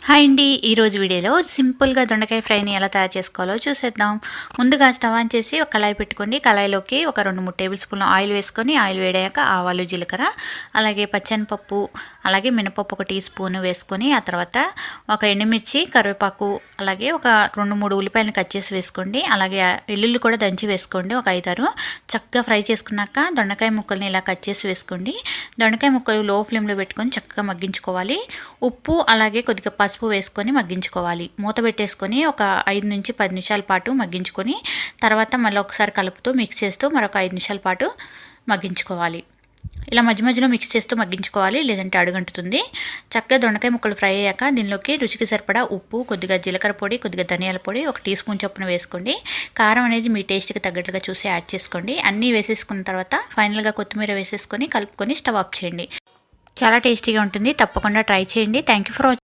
Hi అండి, ఈరోజు వీడియోలో సింపుల్గా దొండకాయ ఫ్రైని ఎలా తయారు చేసుకోవాలో చూసేద్దాం. ముందుగా స్టవ్ ఆన్ చేసి ఒక కళాయి పెట్టుకోండి. కళాయిలోకి ఒక 2-3 టేబుల్ స్పూన్ల ఆయిల్ వేసుకొని, ఆయిల్ వేడాక ఆవాలు, జీలకర్ర, అలాగే పచ్చెనపప్పు, అలాగే మినపప్పు 1 టీ స్పూన్ వేసుకొని, ఆ తర్వాత ఒక ఎండుమిర్చి, కరివేపాకు, అలాగే ఒక 2-3 ఉల్లిపాయలను కట్ చేసి వేసుకోండి. అలాగే వెల్లుల్లి కూడా దంచి వేసుకోండి, ఒక 5-6. చక్కగా ఫ్రై చేసుకున్నాక దొండకాయ ముక్కల్ని ఇలా కట్ చేసి వేసుకోండి. దొండకాయ ముక్కలు లో ఫ్లేమ్లో పెట్టుకొని చక్కగా మగ్గించుకోవాలి. ఉప్పు అలాగే కొద్దిగా పసుపు వేసుకొని మగ్గించుకోవాలి. మూత పెట్టేసుకొని ఒక 5-10 నిమిషాల పాటు మగ్గించుకొని, తర్వాత మళ్ళీ ఒకసారి కలుపుతూ మిక్స్ చేస్తూ మరొక 5 నిమిషాల పాటు మగ్గించుకోవాలి. ఇలా మధ్య మధ్యలో మిక్స్ చేస్తూ మగ్గించుకోవాలి, లేదంటే అడుగంటుతుంది. చక్కగా దొండకాయ ముక్కలు ఫ్రై అయ్యాక దీనిలోకి రుచికి సరిపడా ఉప్పు, కొద్దిగా జీలకర్ర పొడి, కొద్దిగా ధనియాల పొడి 1 టీ స్పూన్ చొప్పున వేసుకోండి. కారం అనేది మీ టేస్ట్కి తగ్గట్లుగా చూసి యాడ్ చేసుకోండి. అన్నీ వేసేసుకున్న తర్వాత ఫైనల్గా కొత్తిమీర వేసేసుకొని కలుపుకొని స్టవ్ ఆఫ్ చేయండి. చాలా టేస్టీగా ఉంటుంది. తప్పకుండా ట్రై చేయండి. Thank you for watching.